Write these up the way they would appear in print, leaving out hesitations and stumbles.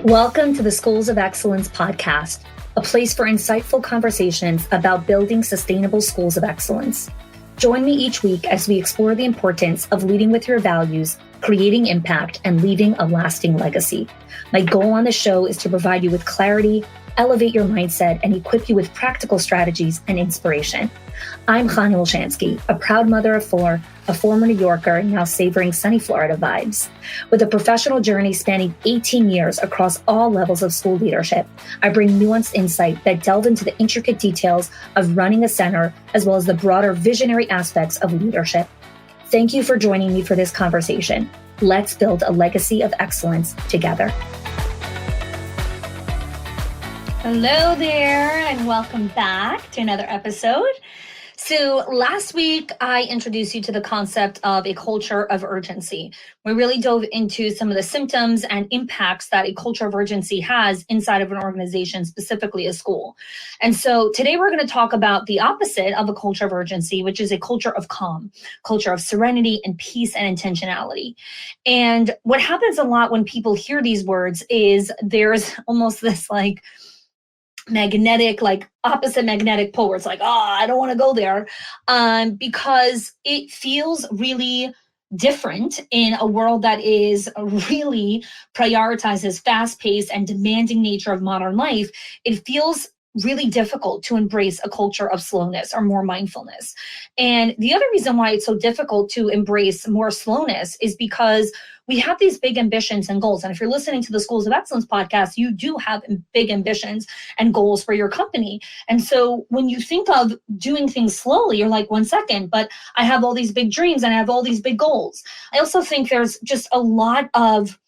Welcome to the Schools of Excellence podcast, a place for insightful conversations about building sustainable schools of excellence. Join me each week as we explore the importance of leading with your values, creating impact, and leaving a lasting legacy. My goal on the show is to provide you with clarity, elevate your mindset, and equip you with practical strategies and inspiration. I'm Chani Olshansky, a proud mother of four, a former New Yorker, now savoring sunny Florida vibes. With a professional journey spanning 18 years across all levels of school leadership, I bring nuanced insight that delve into the intricate details of running a center, as well as the broader visionary aspects of leadership. Thank you for joining me for this conversation. Let's build a legacy of excellence together. Hello there, and welcome back to another episode. So last week, I introduced you to the concept of a culture of urgency. We really dove into some of the symptoms and impacts that a culture of urgency has inside of an organization, specifically a school. And so today we're going to talk about the opposite of a culture of urgency, which is a culture of calm, culture of serenity and peace and intentionality. And what happens a lot when people hear these words is there's almost this opposite magnetic pole where it's like, I don't want to go there, because it feels really different in a world that is really prioritizes fast-paced and demanding nature of modern life. It feels really difficult to embrace a culture of slowness or more mindfulness. And the other reason why it's so difficult to embrace more slowness is because we have these big ambitions and goals. And if you're listening to the Schools of Excellence podcast, you do have big ambitions and goals for your company. And so when you think of doing things slowly, you're like, 1 second, but I have all these big dreams and I have all these big goals. I also think there's just a lot of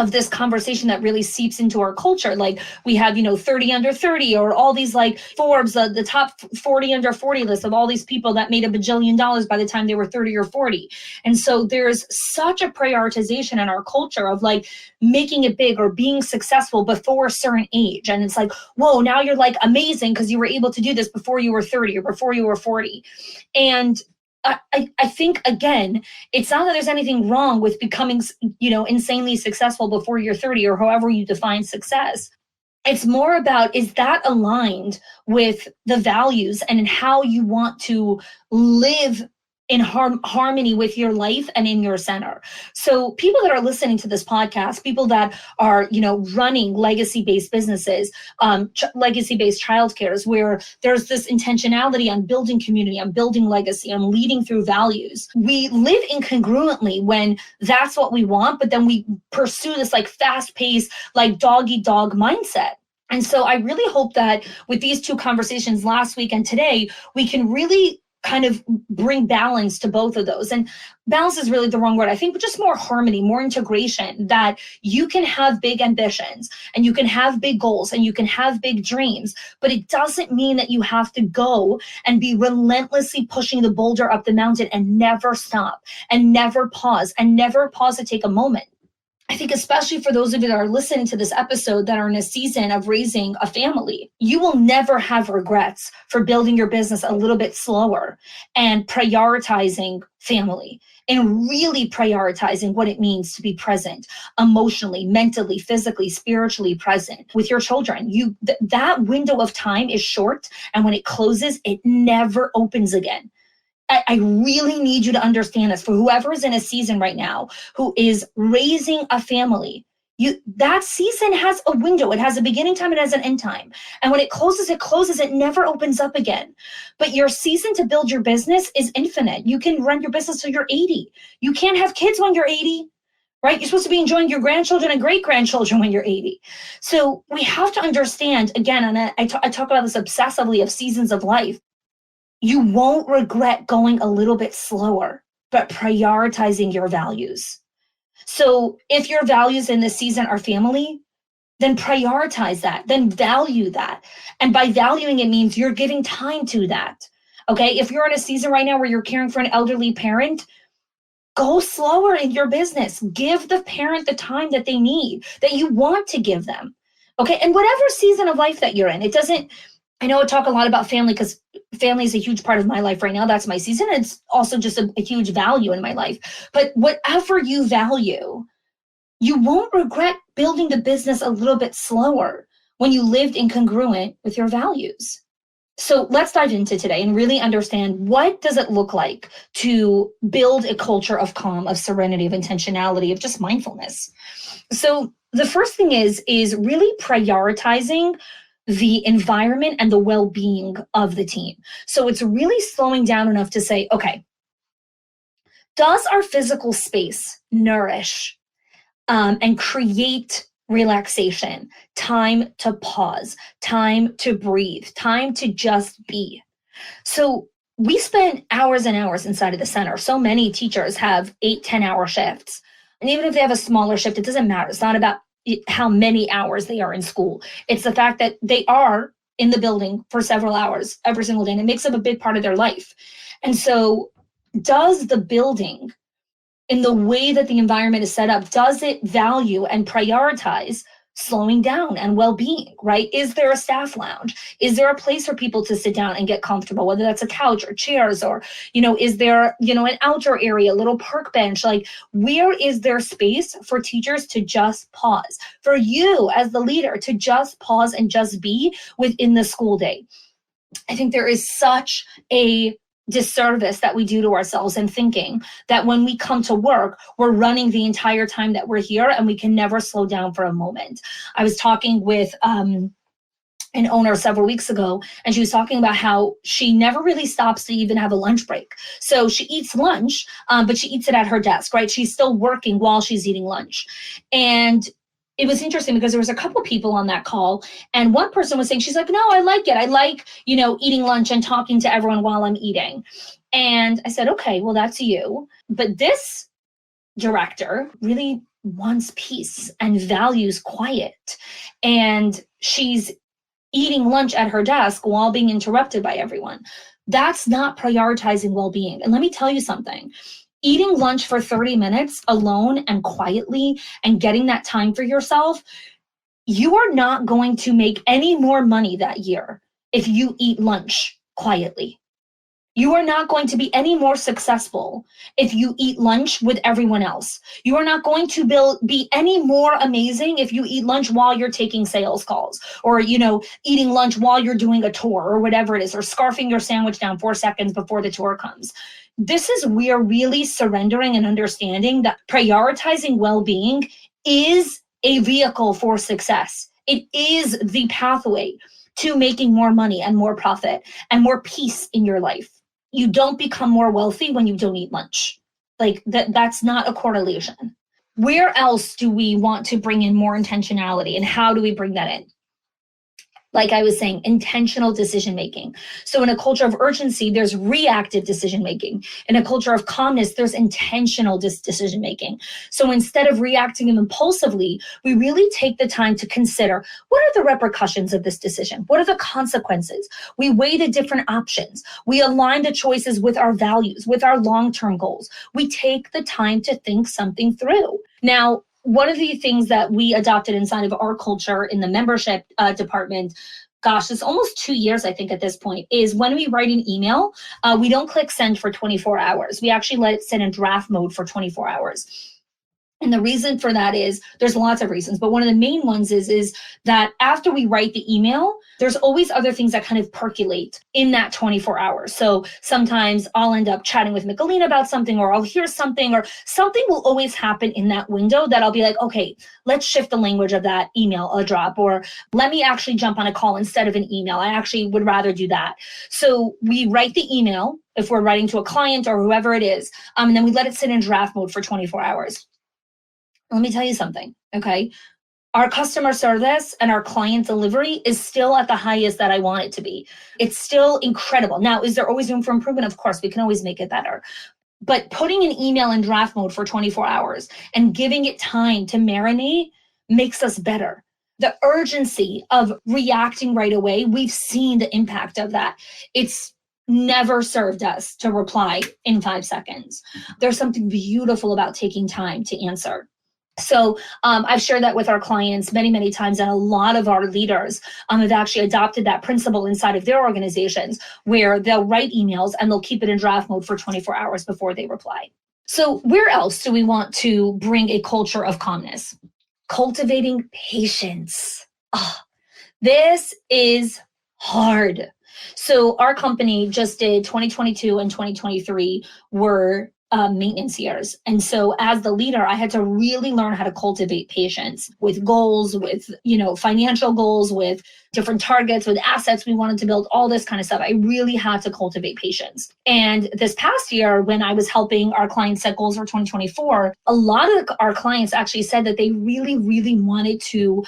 this conversation that really seeps into our culture. Like we have, 30 under 30 or all these Forbes, the top 40 under 40 list of all these people that made $1 bajillion by the time they were 30 or 40. And so there's such a prioritization in our culture of making it big or being successful before a certain age. And it's like, whoa, now you're amazing because you were able to do this before you were 30 or before you were 40. And I think, again, it's not that there's anything wrong with becoming, insanely successful before you're 30 or however you define success. It's more about, is that aligned with the values and how you want to live in harmony with your life and in your center. So people that are listening to this podcast, people that are, running legacy-based businesses, legacy-based childcares, where there's this intentionality on building community, on building legacy, on leading through values. We live incongruently when that's what we want, but then we pursue this fast-paced, dog-eat-dog mindset. And so I really hope that with these two conversations last week and today, we can really kind of bring balance to both of those. And balance is really the wrong word, I think, but just more harmony, more integration, that you can have big ambitions and you can have big goals and you can have big dreams, but it doesn't mean that you have to go and be relentlessly pushing the boulder up the mountain and never stop and never pause to take a moment. I think especially for those of you that are listening to this episode that are in a season of raising a family, you will never have regrets for building your business a little bit slower and prioritizing family and really prioritizing what it means to be present emotionally, mentally, physically, spiritually present with your children. That window of time is short, and when it closes, it never opens again. I really need you to understand this. For whoever is in a season right now who is raising a family, that season has a window. It has a beginning time, it has an end time. And when it closes, it never opens up again. But your season to build your business is infinite. You can run your business till you're 80. You can't have kids when you're 80. Right? You're supposed to be enjoying your grandchildren and great-grandchildren when you're 80. So we have to understand, again, and I talk about this obsessively of seasons of life. You won't regret going a little bit slower, but prioritizing your values. So if your values in this season are family, then prioritize that, then value that. And by valuing, it means you're giving time to that. Okay? If you're in a season right now where you're caring for an elderly parent, go slower in your business. Give the parent the time that they need, that you want to give them. Okay? And whatever season of life that you're in, I know I talk a lot about family because family is a huge part of my life right now. That's my season. It's also just a huge value in my life. But whatever you value, you won't regret building the business a little bit slower when you lived incongruent with your values. So let's dive into today and really understand, what does it look like to build a culture of calm, of serenity, of intentionality, of just mindfulness. So the first thing is really prioritizing the environment and the well-being of the team. So it's really slowing down enough to say, okay, does our physical space nourish and create relaxation, time to pause, time to breathe, time to just be? So we spend hours and hours inside of the center. So many teachers have 8-10 hour shifts. And even if they have a smaller shift, it doesn't matter. It's not about how many hours they are in school. It's the fact that they are in the building for several hours every single day, and it makes up a big part of their life. And so does the building, in the way that the environment is set up, does it value and prioritize slowing down and well-being, right? Is there a staff lounge? Is there a place for people to sit down and get comfortable, whether that's a couch or chairs, or, is there, an outdoor area, a little park bench? Like, where is there space for teachers to just pause, for you as the leader to just pause and just be within the school day? I think there is such a disservice that we do to ourselves in thinking that when we come to work, we're running the entire time that we're here and we can never slow down for a moment. I was talking with an owner several weeks ago, and she was talking about how she never really stops to even have a lunch break. So she eats lunch, but she eats it at her desk, right? She's still working while she's eating lunch. And it was interesting because there was a couple people on that call, and one person was saying, she's like, no, I like it. I like, eating lunch and talking to everyone while I'm eating. And I said, okay, well, that's you. But this director really wants peace and values quiet. And she's eating lunch at her desk while being interrupted by everyone. That's not prioritizing well-being. And let me tell you something. Eating lunch for 30 minutes alone and quietly and getting that time for yourself, you are not going to make any more money that year if you eat lunch quietly. You are not going to be any more successful if you eat lunch with everyone else. You are not going to be any more amazing if you eat lunch while you're taking sales calls, or, eating lunch while you're doing a tour or whatever it is, or scarfing your sandwich down 4 seconds before the tour comes. This is where really surrendering and understanding that prioritizing well-being is a vehicle for success. It is the pathway to making more money and more profit and more peace in your life. You don't become more wealthy when you don't eat lunch. Like that's not a correlation. Where else do we want to bring in more intentionality, and how do we bring that in? Like I was saying, intentional decision-making. So in a culture of urgency, there's reactive decision-making. In a culture of calmness, there's intentional decision-making. So instead of reacting impulsively, we really take the time to consider, what are the repercussions of this decision? What are the consequences? We weigh the different options. We align the choices with our values, with our long-term goals. We take the time to think something through. Now, one of the things that we adopted inside of our culture in the membership department, gosh, it's almost 2 years, I think, at this point, is when we write an email, we don't click send for 24 hours. We actually let it sit in draft mode for 24 hours. And the reason for that is, there's lots of reasons, but one of the main ones is that after we write the email, there's always other things that kind of percolate in that 24 hours. So sometimes I'll end up chatting with Michelina about something, or I'll hear something, or something will always happen in that window that I'll be like, okay, let's shift the language of that email a drop, or let me actually jump on a call instead of an email. I actually would rather do that. So we write the email if we're writing to a client or whoever it is, and then we let it sit in draft mode for 24 hours. Let me tell you something, okay? Our customer service and our client delivery is still at the highest that I want it to be. It's still incredible. Now, is there always room for improvement? Of course, we can always make it better. But putting an email in draft mode for 24 hours and giving it time to marinate makes us better. The urgency of reacting right away, we've seen the impact of that. It's never served us to reply in 5 seconds. There's something beautiful about taking time to answer. So I've shared that with our clients many, many times, and a lot of our leaders have actually adopted that principle inside of their organizations, where they'll write emails and they'll keep it in draft mode for 24 hours before they reply. So where else do we want to bring a culture of calmness? Cultivating patience. Ah, this is hard. So our company just did 2022 and 2023 were maintenance years. And so as the leader, I had to really learn how to cultivate patience with goals, with, financial goals, with different targets, with assets we wanted to build, all this kind of stuff. I really had to cultivate patience. And this past year, when I was helping our clients set goals for 2024, a lot of our clients actually said that they really, really wanted to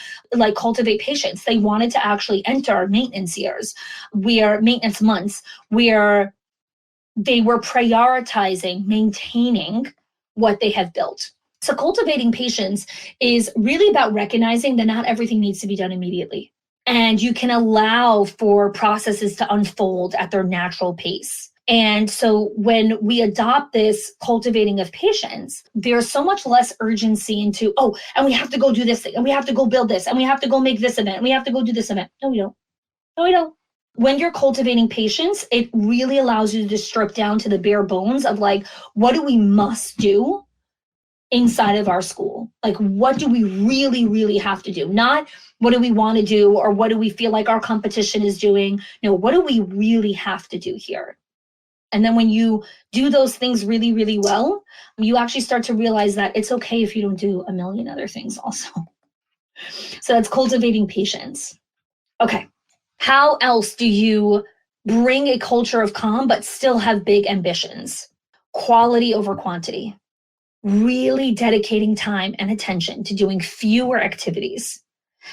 cultivate patience. They wanted to actually enter maintenance years, maintenance months, where they were prioritizing maintaining what they have built. So cultivating patience is really about recognizing that not everything needs to be done immediately. And you can allow for processes to unfold at their natural pace. And so when we adopt this cultivating of patience, there's so much less urgency into, and we have to go do this thing, and we have to go build this, and we have to go make this event, and we have to go do this event. No, we don't. No, we don't. When you're cultivating patience, it really allows you to just strip down to the bare bones of what do we must do inside of our school? What do we really, really have to do? Not what do we want to do or what do we feel like our competition is doing? No, what do we really have to do here? And then when you do those things really, really well, you actually start to realize that it's okay if you don't do a million other things also. So that's cultivating patience. Okay. How else do you bring a culture of calm but still have big ambitions? Quality over quantity. Really dedicating time and attention to doing fewer activities,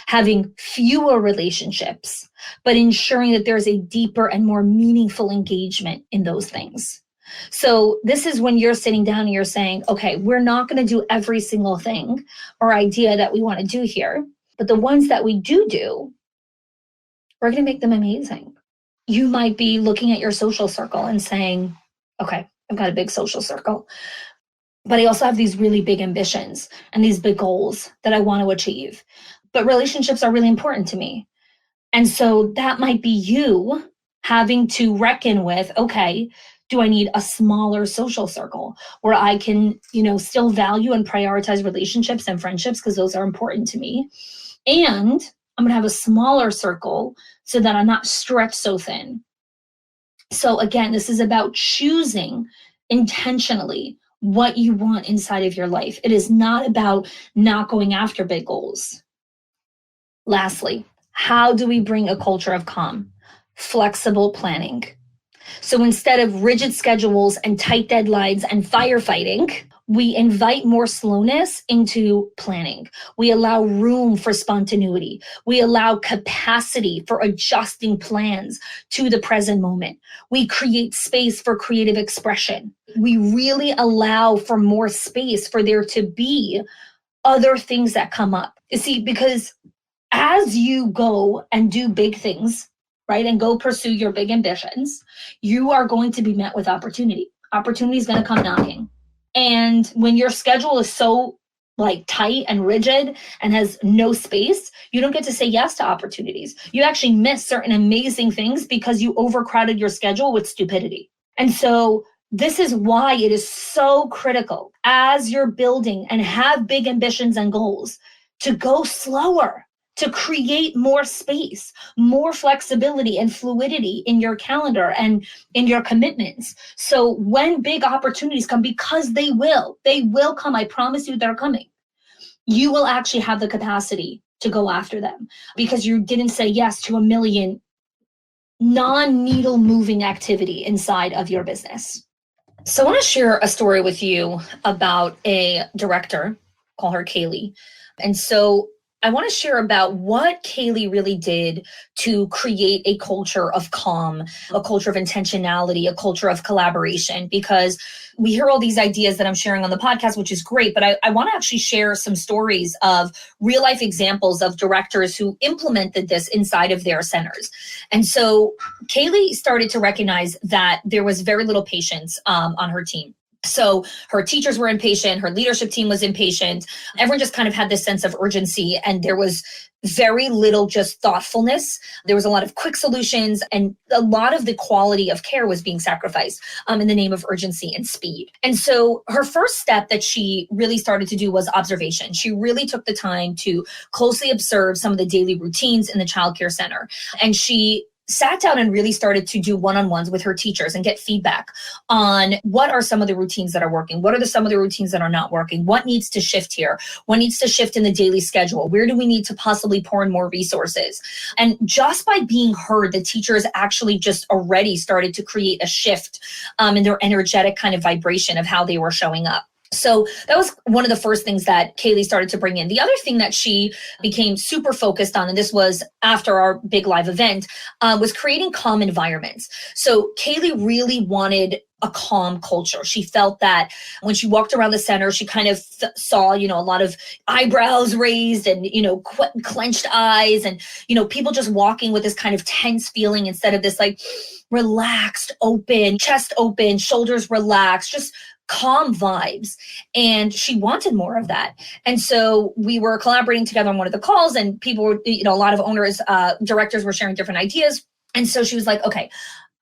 having fewer relationships, but ensuring that there's a deeper and more meaningful engagement in those things. So this is when you're sitting down and you're saying, okay, we're not going to do every single thing or idea that we want to do here, but the ones that we do, we're going to make them amazing. You might be looking at your social circle and saying, okay, I've got a big social circle, but I also have these really big ambitions and these big goals that I want to achieve. But relationships are really important to me. And so that might be you having to reckon with, okay, do I need a smaller social circle where I can, still value and prioritize relationships and friendships because those are important to me. And I'm going to have a smaller circle so that I'm not stretched so thin. So again, this is about choosing intentionally what you want inside of your life. It is not about not going after big goals. Lastly, how do we bring a culture of calm? Flexible planning. So instead of rigid schedules and tight deadlines and firefighting, we invite more slowness into planning. We allow room for spontaneity. We allow capacity for adjusting plans to the present moment. We create space for creative expression. We really allow for more space for there to be other things that come up. You see, because as you go and do big things, right, and go pursue your big ambitions, you are going to be met with opportunity. Opportunity is going to come knocking. And when your schedule is so tight and rigid and has no space, you don't get to say yes to opportunities. You actually miss certain amazing things because you overcrowded your schedule with stupidity. And so this is why it is so critical as you're building and have big ambitions and goals to go slower, to create more space, more flexibility and fluidity in your calendar and in your commitments. So when big opportunities come, because they will come, I promise you they're coming, you will actually have the capacity to go after them because you didn't say yes to a million non-needle moving activity inside of your business. So I want to share a story with you about a director, call her Kaylee. And so I want to share about what Kaylee really did to create a culture of calm, a culture of intentionality, a culture of collaboration, because we hear all these ideas that I'm sharing on the podcast, which is great, but I want to actually share some stories of real life examples of directors who implemented this inside of their centers. And so Kaylee started to recognize that there was very little patience on her team. So her teachers were impatient, her leadership team was impatient. Everyone just kind of had this sense of urgency, and there was very little just thoughtfulness. There was a lot of quick solutions, and a lot of the quality of care was being sacrificed in the name of urgency and speed. And so her first step that she really started to do was observation. She really took the time to closely observe some of the daily routines in the childcare center. And she sat down and really started to do one-on-ones with her teachers and get feedback on what are some of the routines that are working, what are some of the routines that are not working, what needs to shift here, what needs to shift in the daily schedule, where do we need to possibly pour in more resources. And just by being heard, the teachers actually just already started to create a shift in their energetic kind of vibration of how they were showing up. So that was one of the first things that Kaylee started to bring in. The other thing that she became super focused on, and this was after our big live event, was creating calm environments. So Kaylee really wanted a calm culture. She felt that when she walked around the center, she kind of saw, a lot of eyebrows raised and, clenched eyes and, people just walking with this kind of tense feeling instead of this like relaxed, open, chest open, shoulders relaxed, just calm vibes. And she wanted more of that. And so we were collaborating together on one of the calls, and people were, a lot of owners, directors were sharing different ideas. And so she was like, okay,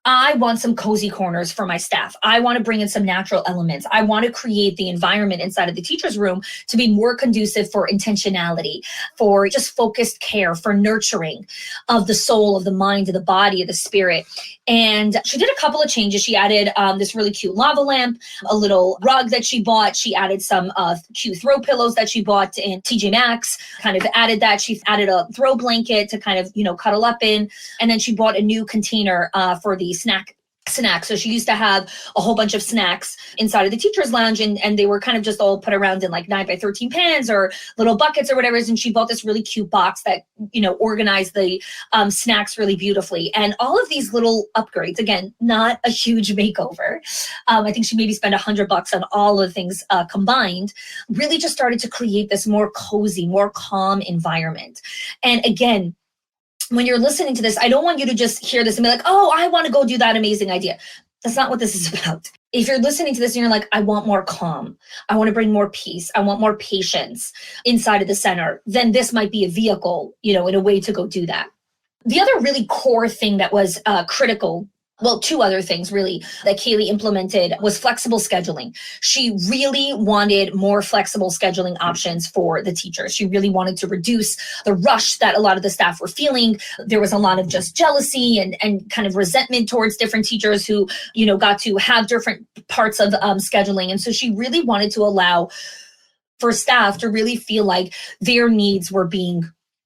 I want some cozy corners for my staff. I want to bring in some natural elements. I want to create the environment inside of the teacher's room to be more conducive for intentionality, for just focused care, for nurturing of the soul, of the mind, of the body, of the spirit. And she did a couple of changes. She added this really cute lava lamp, a little rug that she bought. She added some cute throw pillows that she bought in TJ Maxx, kind of added that. She added a throw blanket to kind of, cuddle up in. And then she bought a new container for the snacks. So she used to have a whole bunch of snacks inside of the teacher's lounge, and they were kind of just all put around in like 9x13 pans or little buckets or whatever. And she bought this really cute box that, organized the snacks really beautifully. And all of these little upgrades, again, not a huge makeover. I think she maybe spent $100 on all of the things combined, really just started to create this more cozy, more calm environment. And again, when you're listening to this, I don't want you to just hear this and be like, oh, I want to go do that amazing idea. That's not what this is about. If you're listening to this and you're like, I want more calm, I want to bring more peace, I want more patience inside of the center, then this might be a vehicle, in a way to go do that. The other really core thing that was critical, well, two other things really that Kaylee implemented was flexible scheduling. She really wanted more flexible scheduling options for the teachers. She really wanted to reduce the rush that a lot of the staff were feeling. There was a lot of just jealousy and kind of resentment towards different teachers who, got to have different parts of scheduling. And so she really wanted to allow for staff to really feel like their needs were being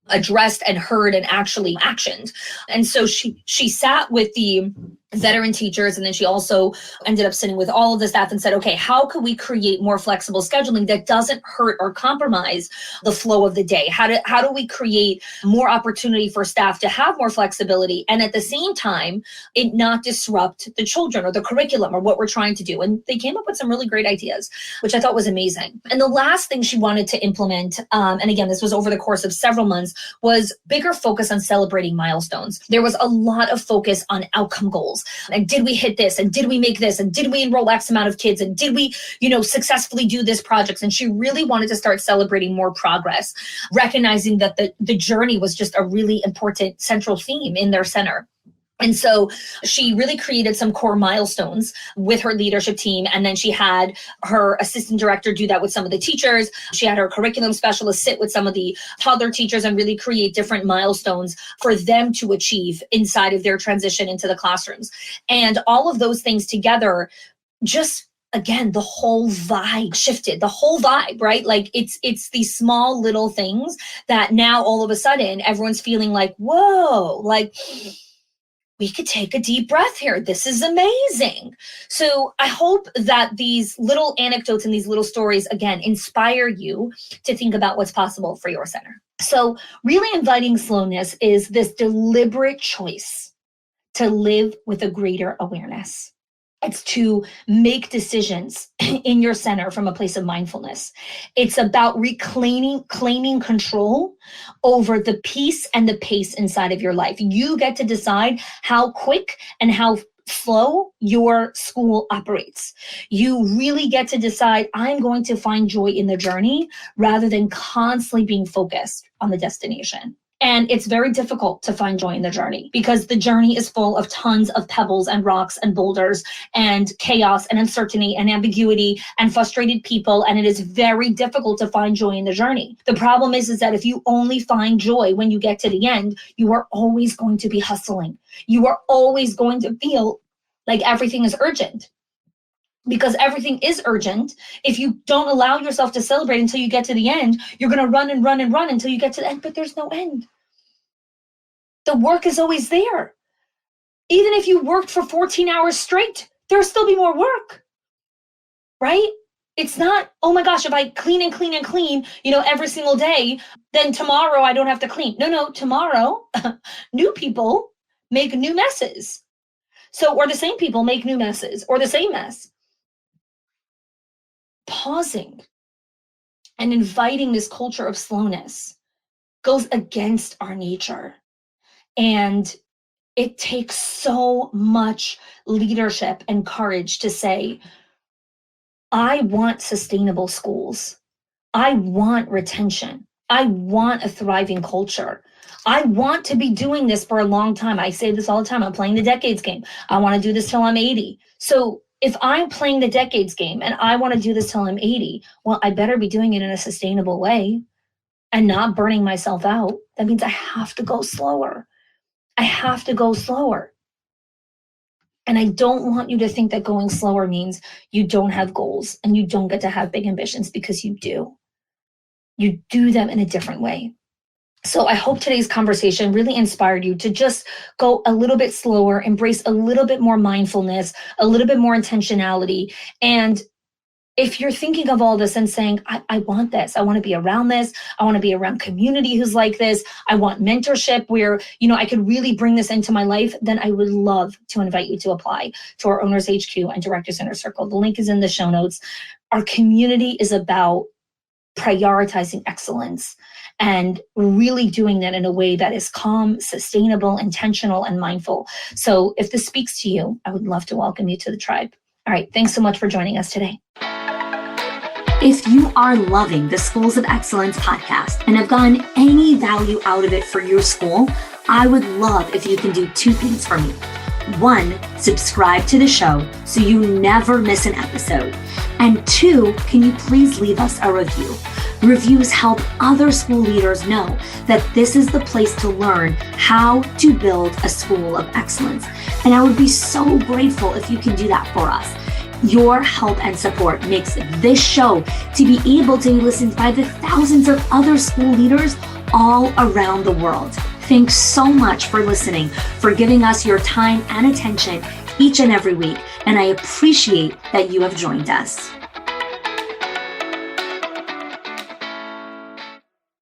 addressed and heard and actually actioned. And so she sat with the veteran teachers, and then she also ended up sitting with all of the staff and said, okay, how can we create more flexible scheduling that doesn't hurt or compromise the flow of the day? How do we create more opportunity for staff to have more flexibility, and at the same time it not disrupt the children or the curriculum or what we're trying to do? And they came up with some really great ideas, which I thought was amazing. And the last thing she wanted to implement, and again, this was over the course of several months, was bigger focus on celebrating milestones. There was a lot of focus on outcome goals. And did we hit this? And did we make this? And did we enroll X amount of kids? And did we, successfully do this project? And she really wanted to start celebrating more progress, recognizing that the journey was just a really important central theme in their center. And so she really created some core milestones with her leadership team. And then she had her assistant director do that with some of the teachers. She had her curriculum specialist sit with some of the toddler teachers and really create different milestones for them to achieve inside of their transition into the classrooms. And all of those things together, just again, the whole vibe shifted, the whole vibe, right? Like it's these small little things that now all of a sudden everyone's feeling like, whoa, like we could take a deep breath here. This is amazing. So I hope that these little anecdotes and these little stories, again, inspire you to think about what's possible for your center. So really inviting slowness is this deliberate choice to live with a greater awareness. It's to make decisions in your center from a place of mindfulness. It's about claiming control over the peace and the pace inside of your life. You get to decide how quick and how flow your school operates. You really get to decide, I'm going to find joy in the journey rather than constantly being focused on the destination. And it's very difficult to find joy in the journey because the journey is full of tons of pebbles and rocks and boulders and chaos and uncertainty and ambiguity and frustrated people. And it is very difficult to find joy in the journey. The problem is that if you only find joy when you get to the end, you are always going to be hustling. You are always going to feel like everything is urgent. Because everything is urgent. If you don't allow yourself to celebrate until you get to the end, you're going to run and run and run until you get to the end, but there's no end. The work is always there. Even if you worked for 14 hours straight, there'll still be more work, right? It's not, oh my gosh, if I clean and clean and clean, every single day, then tomorrow I don't have to clean. No, tomorrow, new people make new messes. Or the same people make new messes or the same mess. Pausing and inviting this culture of slowness goes against our nature. And it takes so much leadership and courage to say, I want sustainable schools. I want retention. I want a thriving culture. I want to be doing this for a long time. I say this all the time. I'm playing the decades game. I want to do this till I'm 80. So if I'm playing the decades game and I want to do this till I'm 80, well, I better be doing it in a sustainable way and not burning myself out. That means I have to go slower. I have to go slower. And I don't want you to think that going slower means you don't have goals and you don't get to have big ambitions, because you do. You do them in a different way. So I hope today's conversation really inspired you to just go a little bit slower, embrace a little bit more mindfulness, a little bit more intentionality. And if you're thinking of all this and saying, I want this, I want to be around this, I want to be around community who's like this, I want mentorship where, I could really bring this into my life, then I would love to invite you to apply to our Owners HQ and Directors Inner Circle. The link is in the show notes. Our community is about prioritizing excellence and really doing that in a way that is calm, sustainable, intentional, and mindful. So if this speaks to you, I would love to welcome you to the tribe. All right, thanks so much for joining us today. If you are loving the Schools of Excellence podcast and have gotten any value out of it for your school, I would love if you can do two things for me. One, subscribe to the show so you never miss an episode. And two, can you please leave us a review? Reviews help other school leaders know that this is the place to learn how to build a school of excellence. And I would be so grateful if you can do that for us. Your help and support makes this show to be able to be listened by the thousands of other school leaders all around the world. Thanks so much for listening, for giving us your time and attention each and every week. And I appreciate that you have joined us.